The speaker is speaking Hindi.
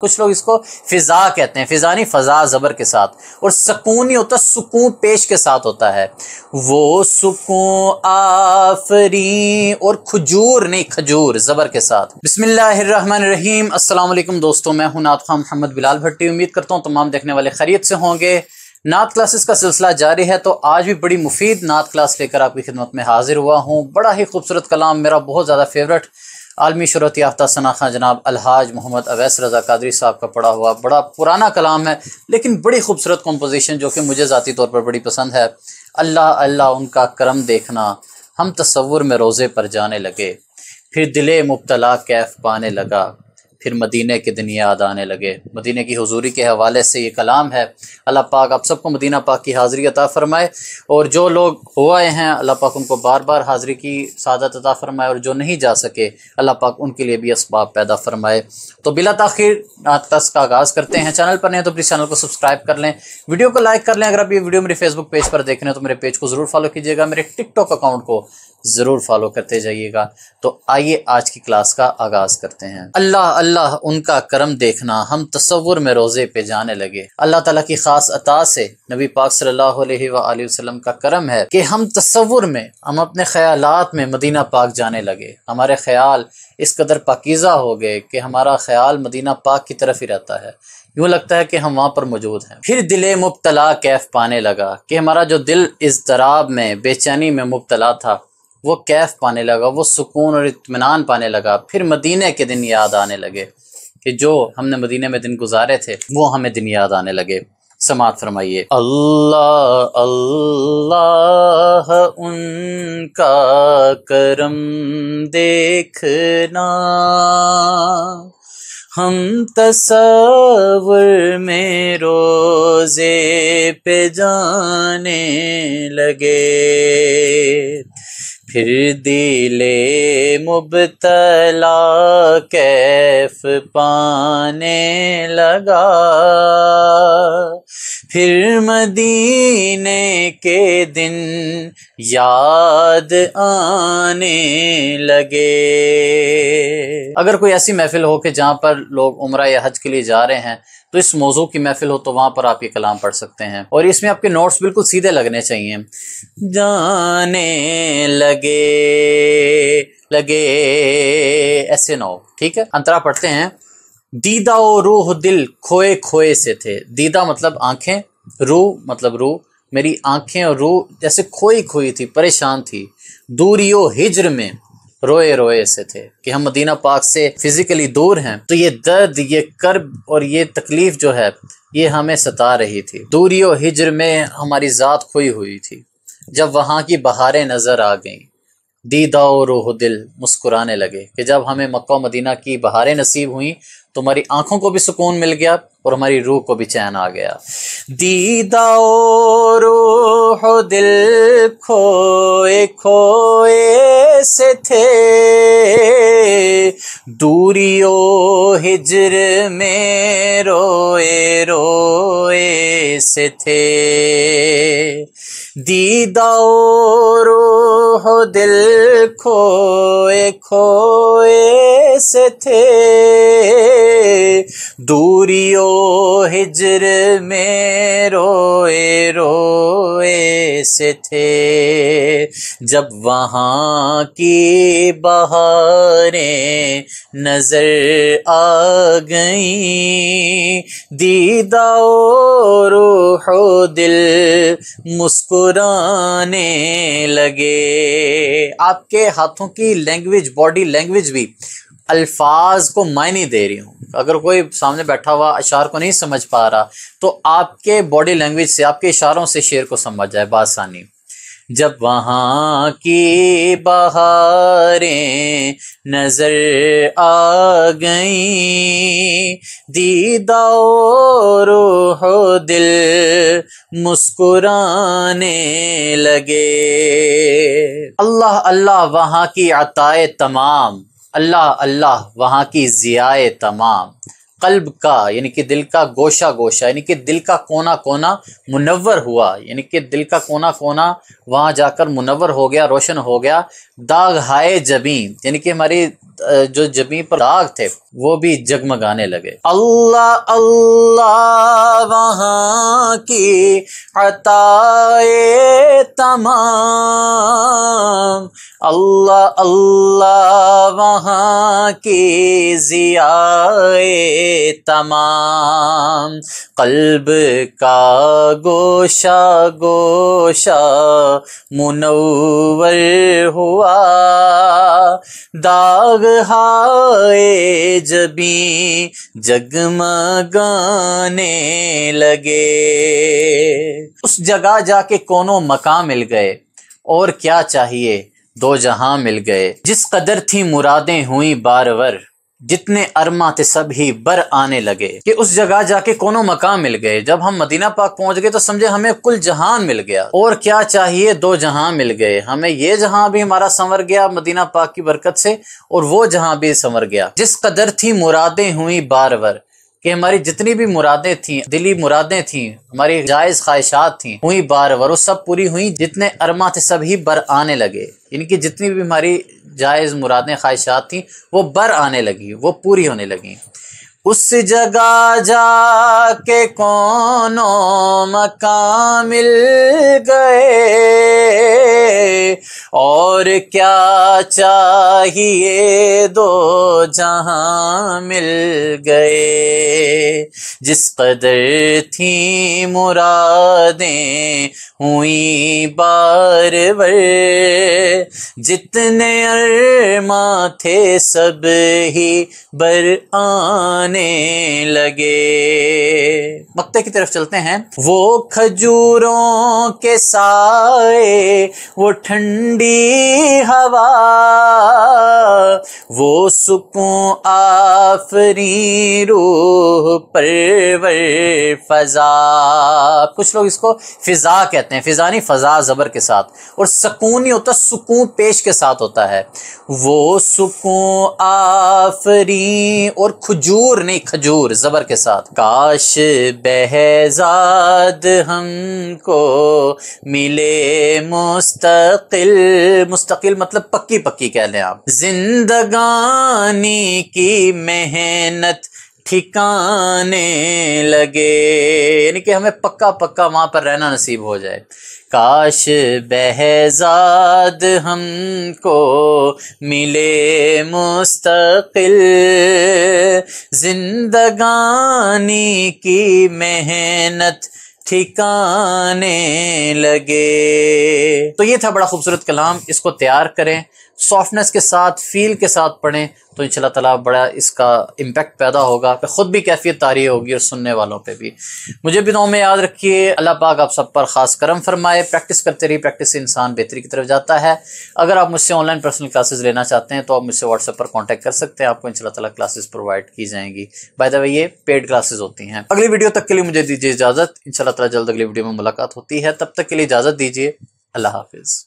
कुछ लोग इसको फिजा कहते हैं, फिजा नहीं फजा जबर के साथ, और सुकून नहीं होता, सुकून पेश के साथ होता है। वो सुकून आफरी, और खजूर नहीं खजूर जबर के साथ। बिस्मिल्लाहिर्रहमानिर्रहीम। अस्सलाम वालेकुम दोस्तों, मैं हूं नात खां मोहम्मद बिलाल भट्टी। उम्मीद करता हूं तमाम देखने वाले खैरियत से होंगे। नात क्लासेस का सिलसिला जारी है, तो आज भी बड़ी मुफीद नात क्लास लेकर आपकी खिदमत में हाजिर हुआ हूँ। बड़ा ही खूबसूरत कलाम, मेरा बहुत ज़्यादा फेवरेट आलमी शोहरत याफ्ता सना खां जनाब अलहाज मोहम्मद अवैस रज़ा कादरी साहब का पढ़ा हुआ बड़ा पुराना कलाम है, लेकिन बड़ी खूबसूरत कंपोजिशन जो कि मुझे ज़ाती तौर पर बड़ी पसंद है। अल्लाह अल्लाह उनका करम देखना, हम तसव्वुर में रोज़े पर जाने लगे, फिर दिले मुब्तला कैफ पाने लगा, फिर मदीने के दिन याद आने लगे। मदीने की हुजूरी के हवाले से ये कलाम है। अल्लाह पाक आप सबको मदीना पाक की हाज़िरी अता फ़रमाए, और जो लोग हो आए हैं अल्लाह पाक उनको बार बार हाज़िरी की सादत अता फ़रमाए, और जो नहीं जा सके अल्लाह पाक उनके लिए भी असबाब पैदा फ़रमाए। तो बिला ताख़ीर नात क्लास का आगाज़ करते हैं। चैनल पर नहीं तो प्लीज़ चैनल को सब्सक्राइब कर लें, वीडियो को लाइक कर लें। अगर आप ये वीडियो मेरे फेसबुक पेज पर देख रहे हैं तो मेरे पेज को ज़रूर फॉलो कीजिएगा, मेरे टिकटॉक अकाउंट को ज़रूर फॉलो करते जाइएगा। तो आइए आज की क्लास का आगाज़ करते हैं। अल्लाह अल्लाह उनका करम देखना, हम तसव्वुर में रोज़े पे जाने लगे। अल्लाह ताला की ख़ास अता से नबी पाक सल्लल्लाहु अलैहि वसल्लम का करम है कि हम तसव्वुर में, हम अपने ख्यालात में मदीना पाक जाने लगे। हमारे ख्याल इस कदर पाकीज़ा हो गए कि हमारा ख्याल मदीना पाक की तरफ ही रहता है, यूँ लगता है कि हम वहाँ पर मौजूद हैं। फिर दिले मुब्तला कैफ पाने लगा, कि हमारा जो दिल इज़्तिराब में, बेचैनी में मुब्तला था, वो कैफ पाने लगा, वो सुकून और इत्मीनान पाने लगा। फिर मदीने के दिन याद आने लगे, कि जो हमने मदीने में दिन गुजारे थे वो हमें दिन याद आने लगे। समात फरमाइए। अल्लाह अल्लाह उनका करम देखना, हम तसव्वुर में रोज़े पे जाने लगे, फिर दिले मुब्तला कैफ पाने लगा, फिर मदीने के दिन याद आने लगे। अगर कोई ऐसी महफिल हो कि जहाँ पर लोग उम्रा या हज के लिए जा रहे हैं, तो इस मौजू की महफिल हो तो वहाँ पर आप ये कलाम पढ़ सकते हैं, और इसमें आपके नोट्स बिल्कुल सीधे लगने चाहिए। जाने लगे लगे ऐसे ना हो, ठीक है। अंतरा पढ़ते हैं। दीदा ओ रूह दिल खोए खोए से थे। दीदा मतलब आंखें, रूह मतलब रूह। मेरी आंखें और रूह जैसे खोई खोई थी, परेशान थी। दूरियो हिज्र में रोए रोए से थे, कि हम मदीना पाक से फिजिकली दूर हैं, तो ये दर्द, ये कर्ब और ये तकलीफ जो है ये हमें सता रही थी। दूरियो हिज्र में हमारी ज़ात खोई हुई थी। जब वहाँ की बहारें नज़र आ गईं, दीदा और रूह दिल मुस्कुराने लगे, कि जब हमें मक्का मदीना की बहारें नसीब हुई तो हमारी आंखों को भी सुकून मिल गया और हमारी रूह को भी चैन आ गया। दीदा और रूह दिल खोए खोए से थे, दूरियो हिज्र में रोए रोए से थे। दीदा और रूह दिल खोए खोए से थे, दूरियो हिज्र में रोए रोए से थे। जब वहाँ की बहारें नजर आ गईं, दीदा और रूह दिल मुस्कुराने लगे। आपके हाथों की लैंग्वेज, बॉडी लैंग्वेज भी अल्फाज को मायने दे रही हूँ। अगर कोई सामने बैठा हुआ अशार को नहीं समझ पा रहा, तो आपके बॉडी लैंग्वेज से, आपके इशारों से शेर को समझ जाए बासानी। जब वहाँ की बहारें नजर आ गईं, दीदा और रूह दिल मुस्कुराने लगे। अल्लाह अल्लाह वहाँ की अताए तमाम, अल्लाह अल्लाह वहाँ की ज़ियाए तमाम। कल्ब का यानी कि दिल का गोशा गोशा यानी कि दिल का कोना कोना मुनव्वर हुआ, यानी कि दिल का कोना कोना वहाँ जाकर मुनव्वर हो गया, रोशन हो गया। दाग हाय जबी यानी कि हमारी जो जबी पर दाग थे वो भी जगमगाने लगे। अल्लाह अल्लाह वहाँ की अताए तमाम, अल्लाह अल्लाह वहाँ की ज़ियाए तमाम। कल्ब का गोशा गोशा मुनव्वर हुआ, दाग हाय जबी जगमगाने लगे। उस जगह जाके कोनो मकाम मिल गए, और क्या चाहिए दो जहां मिल गए। जिस कदर थी मुरादें हुई बारवर, जितने अरमा थे सब ही बर आने लगे। कि उस जगह जाके कोनो मकाम मिल गए। जब हम मदीना पाक पहुंच गए तो समझे हमें कुल जहान मिल गया। और क्या चाहिए दो जहां मिल गए, हमें ये जहां भी हमारा संवर गया मदीना पाक की बरकत से, और वो जहां भी संवर गया। जिस कदर थी मुरादें हुई बारवर, कि हमारी जितनी भी मुरादें थी, दिली मुरादें थी, हमारी जायज़ ख्वाहिशात थी, हुई बारवर वो सब पूरी हुई। जितने अरमा थे सब ही बर आने लगे, यानी कि जितनी भी हमारी जायज़ मुरादें ख्वाहिशात थी वो बर आने लगी, वो पूरी होने लगी। उस जगह जाके कोनो मकाम मिल गए, और क्या चाहिए दो जहां मिल गए। जिस कदर थी मुरादें हुई बारवर, जितने अरमा थे सब ही बर आने लगे। मक्ते की तरफ चलते हैं। वो खजूरों के साए, वो ठंडी हवा, वो सुकून आफरी रूह परवर फजा। कुछ लोग इसको फिजा कहते हैं, फिजा नहीं फजा जबर के साथ, और सुकून नहीं होता, सुकून पेश के साथ होता है। वो सुकून आफरी, और खजूर नहीं खजूर जबर के साथ। काश बहजाद हमको मिले मुस्तकिल, मुस्तकिल मतलब पक्की पक्की कह लें आप। जिंदगानी की मेहनत ठिकाने लगे, यानी कि हमें पक्का पक्का वहां पर रहना नसीब हो जाए। काश बहजाद हमको मिले मुस्तकिल, जिंदगानी की मेहनत ठिकाने लगे। तो ये था बड़ा खूबसूरत कलाम। इसको तैयार करें, सॉफ्टनेस के साथ, फील के साथ पढ़ें, तो इंशाल्लाह ताला बड़ा इसका इम्पैक्ट पैदा होगा। खुद भी कैफियत तारी होगी और सुनने वालों पे भी। मुझे भी दुआ में याद रखिए। अल्लाह पाक आप सब पर ख़ास करम फरमाए। प्रैक्टिस करते रहिए, प्रैक्टिस से इंसान बेहतरी की तरफ जाता है। अगर आप मुझसे ऑनलाइन पर्सनल क्लासेस लेना चाहते हैं तो आप मुझसे व्हाट्सएप पर कॉन्टैक्ट कर सकते हैं, आपको इंशाल्लाह ताला क्लासेस प्रोवाइड की जाएंगी। बाय द वे ये पेड क्लासेस होती हैं। अगली वीडियो तक के लिए मुझे दीजिए इजाज़त। इंशाल्लाह ताला जल्द अगली वीडियो में मुलाकात होती है। तब तक के लिए इजाज़त दीजिए। अल्लाह हाफिज़।